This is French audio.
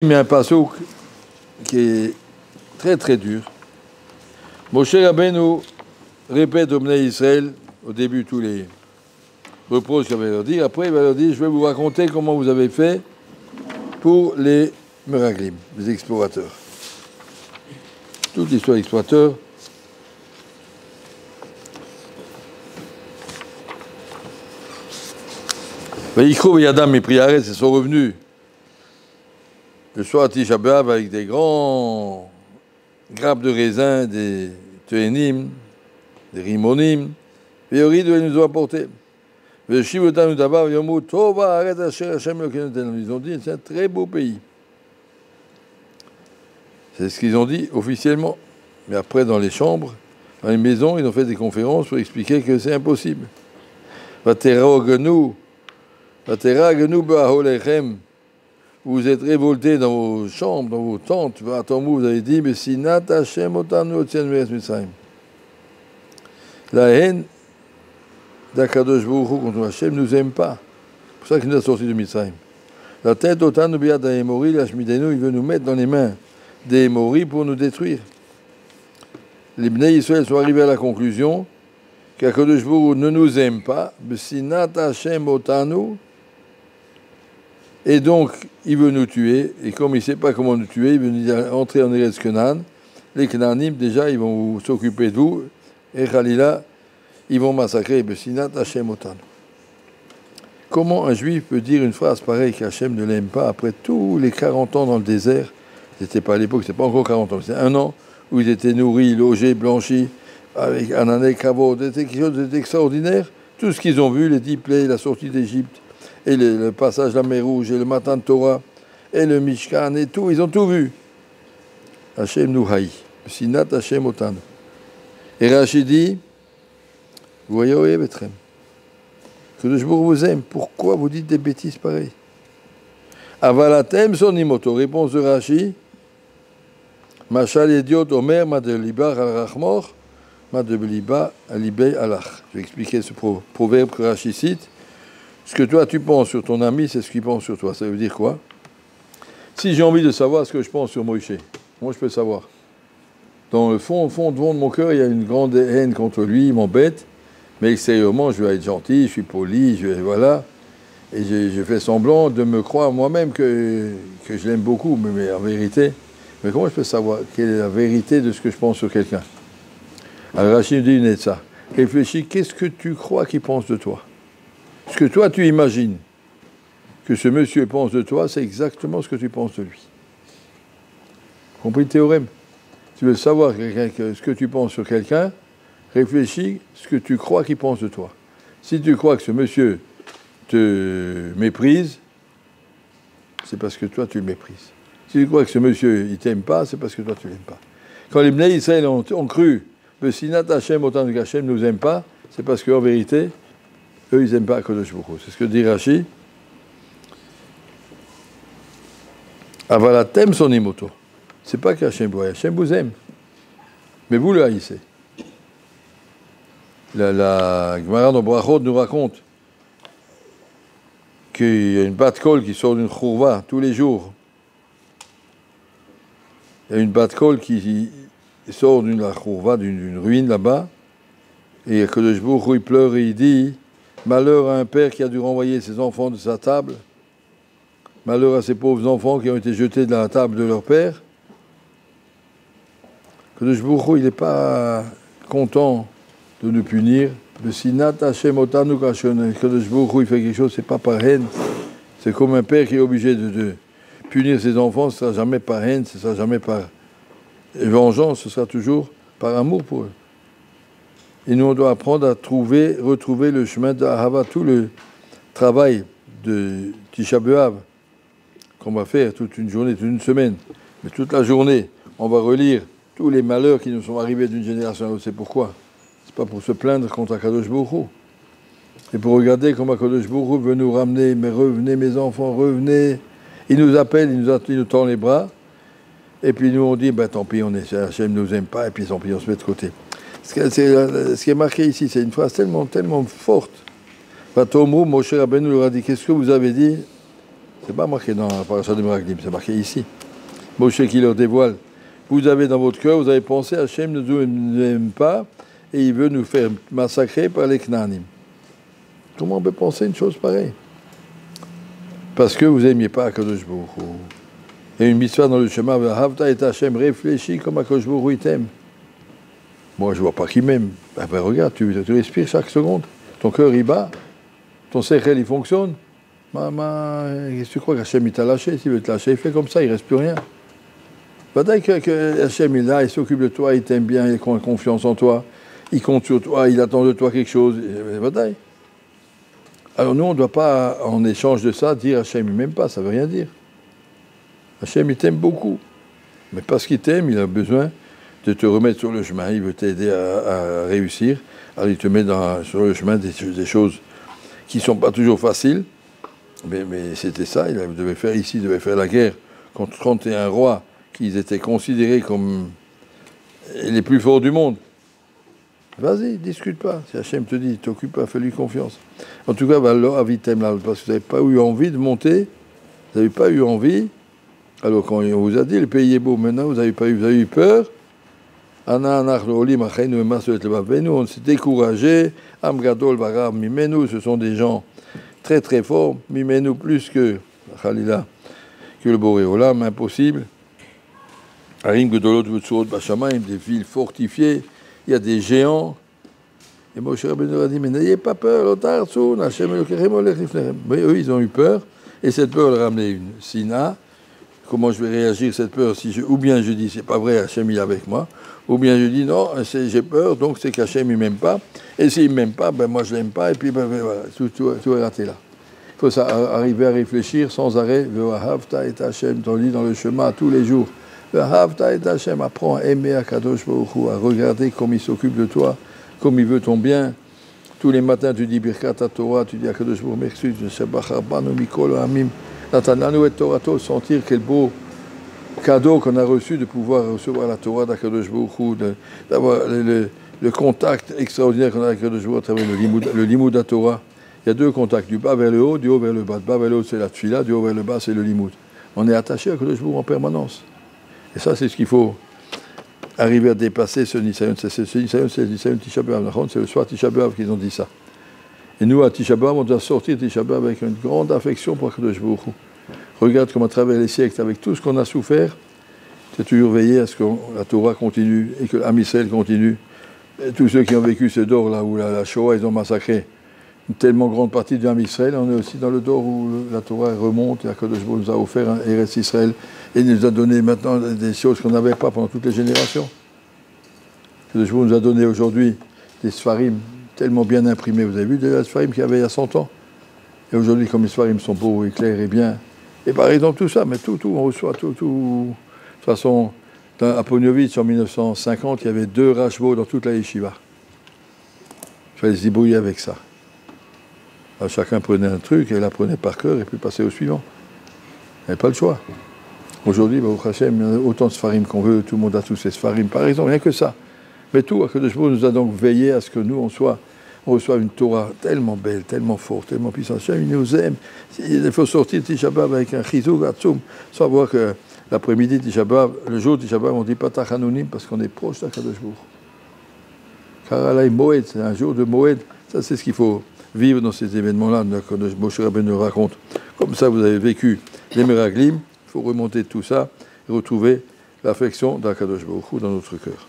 Mais un passouk qui est très très dur. Moshe Rabbeinu répète au Bnei Israël, au début tous les reproches qu'il va leur dire, après il va leur dire, je vais vous raconter comment vous avez fait pour les Meraglim, les explorateurs. Toute l'histoire des explorateurs. Vaïchou et Adam et Priaret, ils sont revenus le soir à Tisha B'Av avec des grands grappes de raisin, des tehénim, des rimonim, et Yorid nous ont apporté. Ils ont dit, c'est un très beau pays. C'est ce qu'ils ont dit officiellement. Mais après, dans les chambres, dans les maisons, ils ont fait des conférences pour expliquer que c'est impossible. Vous êtes révoltés dans vos chambres, dans vos tentes. Vous avez dit, mais si Nat Hashem otanu otzienu me'eretz Mitzrayim. La haine d'Akadosh Baruch Hu contre Hashem nous aime pas. C'est pour ça qu'il nous a sortis de Mitzrayim. La tête otanu biyad ha'emori lashmidenu, il veut nous mettre dans les mains des Émoris pour nous détruire. Les Bnei Israël sont arrivés à la conclusion qu'Akadosh Baruch Hu ne nous aime pas. Mais si Nat Hashem otanu. Et donc, il veut nous tuer, et comme il ne sait pas comment nous tuer, il veut nous entrer en Eretz Canaan. Les Canaanim, déjà, ils vont s'occuper de vous, et Khalila, ils vont massacrer Bessinat Hashem Otan. Comment un juif peut dire une phrase pareille qu'Hachem ne l'aime pas après tous les 40 ans dans le désert? C'était pas à l'époque, c'était pas encore 40 ans, c'était un an où ils étaient nourris, logés, blanchis, avec Anané, Kavod, c'était quelque chose d'extraordinaire. Tout ce qu'ils ont vu, les 10 plaies, la sortie d'Égypte, et le passage de la mer Rouge, et le matin de Torah, et le Mishkan, et tout, ils ont tout vu. Hachem nous haït. Sinat Hachem otan. Et Rachid dit, vous voyez, oui, Betrem, que le Jbour vous aime, pourquoi vous dites des bêtises pareilles? Avalatem son imoto, réponse de Rachid, Machal idiot omer, ma de liba al-rachmor, ma de liba al-libei alach. Je vais expliquer ce proverbe que Rachid cite. Ce que toi tu penses sur ton ami, c'est ce qu'il pense sur toi. Ça veut dire quoi? Si j'ai envie de savoir ce que je pense sur Moïse, moi je peux savoir. Dans le fond de mon cœur, il y a une grande haine contre lui, il m'embête, mais extérieurement, je vais être gentil, je suis poli, voilà. Et je fais semblant de me croire moi-même que je l'aime beaucoup, mais en vérité, mais comment je peux savoir quelle est la vérité de ce que je pense sur quelqu'un? Alors Rachid dit une et ça. Réfléchis, qu'est-ce que tu crois qu'il pense de toi? Ce que toi, tu imagines que ce monsieur pense de toi, c'est exactement ce que tu penses de lui. Compris le théorème? Tu veux savoir ce que tu penses sur quelqu'un, réfléchis ce que tu crois qu'il pense de toi. Si tu crois que ce monsieur te méprise, c'est parce que toi, tu le méprises. Si tu crois que ce monsieur, il t'aime pas, c'est parce que toi, tu l'aimes pas. Quand les Bnei Israël ont cru que Sinat Hashem autant que Hashem ne nous aime pas, c'est parce qu'en vérité, eux, ils n'aiment pas Akadosh Baruch Hu. C'est ce que dit Rashi. Avalatem son imoto. C'est pas qu'Hachem vous aime. Hachem vous aime. Mais vous le haïssez. La Gemara dans Brachot nous raconte qu'il y a une bat-kol qui sort d'une chourva tous les jours. Il y a une bat-kol qui sort d'une chourva, d'une ruine là-bas. Et Akadosh Baruch Hu, il pleure et il dit: malheur à un père qui a dû renvoyer ses enfants de sa table. Malheur à ces pauvres enfants qui ont été jetés de la table de leur père. Kadosh Baruch Hu, il n'est pas content de nous punir. Le Sinat Hashem otanu kashon. Kadosh Baruch Hu, il fait quelque chose, c'est pas par haine. C'est comme un père qui est obligé de punir ses enfants, ce ne sera jamais par haine, ce ne sera jamais par vengeance, ce sera toujours par amour pour eux. Et nous, on doit apprendre à retrouver le chemin d'Ahava, tout le travail de Tisha B'Av qu'on va faire toute une journée, toute une semaine. Mais toute la journée, on va relire tous les malheurs qui nous sont arrivés d'une génération à l'autre. C'est pourquoi? C'est pas pour se plaindre contre Akadosh Baruch Hu. Et pour regarder comment Akadosh Baruch Hu veut nous ramener. Mais revenez mes enfants, revenez. Il nous appelle, il nous tend les bras. Et puis nous on dit, tant pis, Hachem ne nous aime pas, et puis tant pis, on se met de côté. Ce qui est marqué ici, c'est une phrase tellement forte. Vatomru, Moshe Rabbeinu leur a dit, qu'est-ce que vous avez dit C'est pas marqué dans la paracha de Meraglim, c'est marqué ici. Moshe qui leur dévoile. Vous avez dans votre cœur, vous avez pensé, Hachem ne nous aime pas et il veut nous faire massacrer par les Knaanim. Comment on peut penser une chose pareille? Parce que vous n'aimiez pas Akadosh Baruch Hu. Il y a une mitzvah dans le chemin, Havta et Hachem, réfléchis comme Akadosh Baruch Hu il t'aime. Moi, je ne vois pas qui m'aime. Ben, regarde, tu respires chaque seconde. Ton cœur, il bat. Ton sechel, il fonctionne. Qu'est-ce que tu crois qu'Hachem, il t'a lâché? S'il veut te lâcher, il fait comme ça, il ne reste plus rien. Peut-être que Hachem, il est là, il s'occupe de toi, il t'aime bien, il a confiance en toi, il compte sur toi, il attend de toi quelque chose. Peut-être. Alors nous, on ne doit pas, en échange de ça, dire Hachem, il ne m'aime pas, ça ne veut rien dire. Hachem, il t'aime beaucoup. Mais parce qu'il t'aime, il a besoin de te remettre sur le chemin, il veut t'aider à réussir. Alors il te met sur le chemin des choses qui ne sont pas toujours faciles. Mais c'était ça, il devait faire la guerre contre 31 rois qui étaient considérés comme les plus forts du monde. Vas-y, discute pas. Si Hachem te dit, t'occupe pas, fais-lui confiance. En tout cas, parce que vous n'avez pas eu envie de monter, vous n'avez pas eu envie. Alors quand on vous a dit, le pays est beau, maintenant vous avez eu peur. Nous, on s'est découragé. Amgadol Barab Mimenu, ce sont des gens très très forts. Mimenu plus que Khalila, que le Boréolam, impossible. Arim Gedolot Vutsurot Bashamaim, des villes fortifiées. Il y a des géants. Et Moshe Rabbeinu a dit, mais n'ayez pas peur, mais eux, ils ont eu peur. Et cette peur leur a amené une sina. Comment je vais réagir cette peur ou bien je dis, c'est pas vrai, Hachem il est avec moi, ou bien je dis, non, j'ai peur, donc c'est qu'Hachem il m'aime pas. Et s'il m'aime pas, ben moi je l'aime pas, et puis ben, voilà, tout est raté là. Il faut arriver à réfléchir sans arrêt. Ve'ahavta et Hachem, on lit dans le chemin tous les jours. Ve'ahavta et Hachem, apprends à aimer Akadosh Baruch Hu, à regarder comme il s'occupe de toi, comme il veut ton bien. Tous les matins, tu dis Birkat Torah, tu dis Akadosh Baruch Hu, merci, Shabbat Rabbanu Mikol Amim, Natananu et Torato, sentir quel beau cadeau qu'on a reçu de pouvoir recevoir la Torah d'Akadosh Baruch Hu, d'avoir le contact extraordinaire qu'on a avec Akadosh Baruch Hu à travers le limoud de Torah. Il y a deux contacts, du bas vers le haut, du haut vers le bas. Du bas vers le haut, c'est la tfila, du haut vers le bas, c'est le limoud. On est attaché à Akadosh Baruch Hu en permanence. Et ça, c'est ce qu'il faut arriver à dépasser ce Nisayon. C'est le Nisayon Tisha B'Av, c'est le soir Tisha B'Av qu'ils ont dit ça. Et nous, à Tisha B'Av, on doit sortir de Tisha B'Av avec une grande affection pour Akadosh Baruch Hu. Regarde comment à travers les siècles, avec tout ce qu'on a souffert, c'est toujours veillé à ce que la Torah continue et que l'Am Israël continue. Et tous ceux qui ont vécu ce dor là où la Shoah, ils ont massacré une tellement grande partie du Am Israël, on est aussi dans le dor où la Torah remonte et Akadosh Baruch Hu nous a offert un Eretz Israël et il nous a donné maintenant des choses qu'on n'avait pas pendant toutes les générations. Akadosh Baruch Hu nous a donné aujourd'hui des Sfarim tellement bien imprimés. Vous avez vu des Sfarim qu'il y avait il y a 100 ans. Et aujourd'hui, comme les Sfarim sont beaux et clairs et bien. Et par exemple, tout ça, mais tout, on reçoit tout. De toute façon, à Pognovitch, en 1950, il y avait 2 rachevaux dans toute la yeshiva. Il fallait se débrouiller avec ça. Alors, chacun prenait un truc et l'apprenait par cœur et puis passait au suivant. Il n'y avait pas le choix. Aujourd'hui, Baruch Hashem, il y a autant de Sfarim qu'on veut, tout le monde a tous ses Sfarim, par exemple, rien que ça. Mais tout, Akadosh Baruch Hu nous a donc veillé à ce que nous, on reçoit une Torah tellement belle, tellement forte, tellement puissante. Hachem, il nous aime. Il faut sortir de Tisha B'Av avec un chizuk atzum, sans voir que l'après-midi Tisha B'Av, le jour de Tisha B'Av, on ne dit pas Tachanunim parce qu'on est proche d'Akadosh Baruch Hu. Karalai Moed, c'est un jour de Moed. Ça, c'est ce qu'il faut vivre dans ces événements-là. Moshe Rabbeinu nous raconte. Comme ça, vous avez vécu les Meraglim. Il faut remonter tout ça et retrouver l'affection d'Akadosh Baruch Hu dans notre cœur.